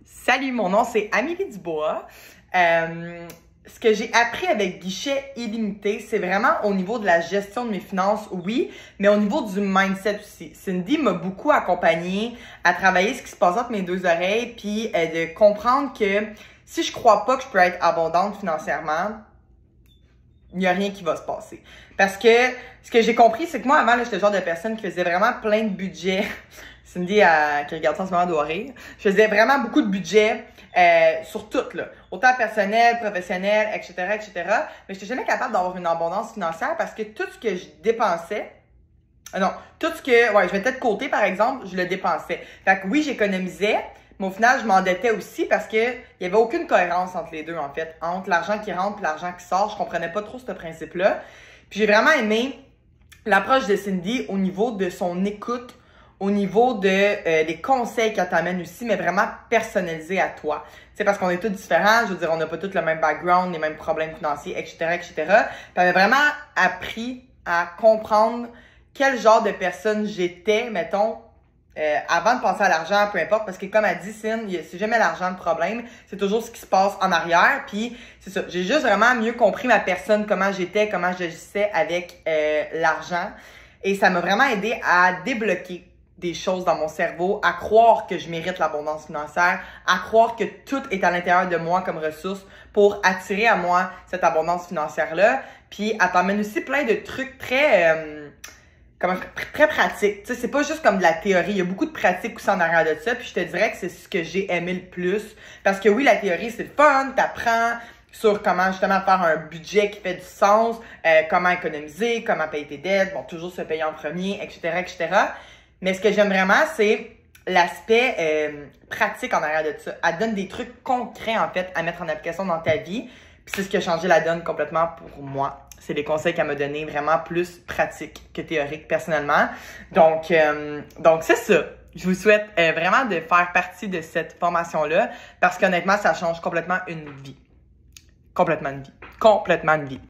Salut, mon nom c'est Amélie Dubois. Ce que j'ai appris avec Guichet Illimité, c'est vraiment au niveau de la gestion de mes finances, oui, mais au niveau du mindset aussi. Cindy m'a beaucoup accompagnée à travailler ce qui se passe entre mes deux oreilles, puis de comprendre que si je crois pas que je peux être abondante financièrement, il n'y a rien qui va se passer. Parce que ce que j'ai compris, c'est que moi, avant, j'étais le genre de personne qui faisait vraiment plein de budget. Cindy, qui regarde ça en ce moment, doit rire. Je faisais vraiment beaucoup de budget sur tout, là. Autant personnel, professionnel, etc., etc. Mais je n'étais jamais capable d'avoir une abondance financière parce que tout ce que je dépensais, tout ce que, je mettais de côté, par exemple, je le dépensais. Fait que oui, j'économisais, mais au final, je m'endettais aussi parce que il y avait aucune cohérence entre les deux, en fait. Entre l'argent qui rentre et l'argent qui sort. Je comprenais pas trop ce principe-là. Puis j'ai vraiment aimé l'approche de Cindy au niveau de son écoute, au niveau de des conseils qu'elle t'amène aussi, mais vraiment personnalisés à toi. Tu sais, parce qu'on est tous différents, je veux dire, on n'a pas tous le même background, les mêmes problèmes financiers, etc., etc. Puis elle m'a vraiment appris à comprendre quel genre de personne j'étais, mettons, avant de penser à l'argent, peu importe, parce que comme elle dit, c'est jamais l'argent le problème, c'est toujours ce qui se passe en arrière, puis c'est ça, j'ai juste vraiment mieux compris ma personne, comment j'étais, comment j'agissais avec l'argent, et ça m'a vraiment aidé à débloquer des choses dans mon cerveau, à croire que je mérite l'abondance financière, à croire que tout est à l'intérieur de moi comme ressource pour attirer à moi cette abondance financière-là, puis elle t'emmène aussi plein de trucs très pratiques. Tu sais, c'est pas juste comme de la théorie, il y a beaucoup de pratiques aussi en arrière de ça, puis je te dirais que c'est ce que j'ai aimé le plus, parce que oui, la théorie, c'est le fun, t'apprends sur comment justement faire un budget qui fait du sens, comment économiser, comment payer tes dettes, bon, toujours se payer en premier, etc., etc., mais ce que j'aime vraiment, c'est l'aspect pratique en arrière de ça. Elle donne des trucs concrets, en fait, à mettre en application dans ta vie. Puis c'est ce qui a changé la donne complètement pour moi. C'est des conseils qu'elle m'a donnés vraiment plus pratiques que théoriques, personnellement. Donc c'est ça. Je vous souhaite vraiment de faire partie de cette formation-là parce qu'honnêtement, ça change complètement une vie. Complètement une vie. Complètement une vie.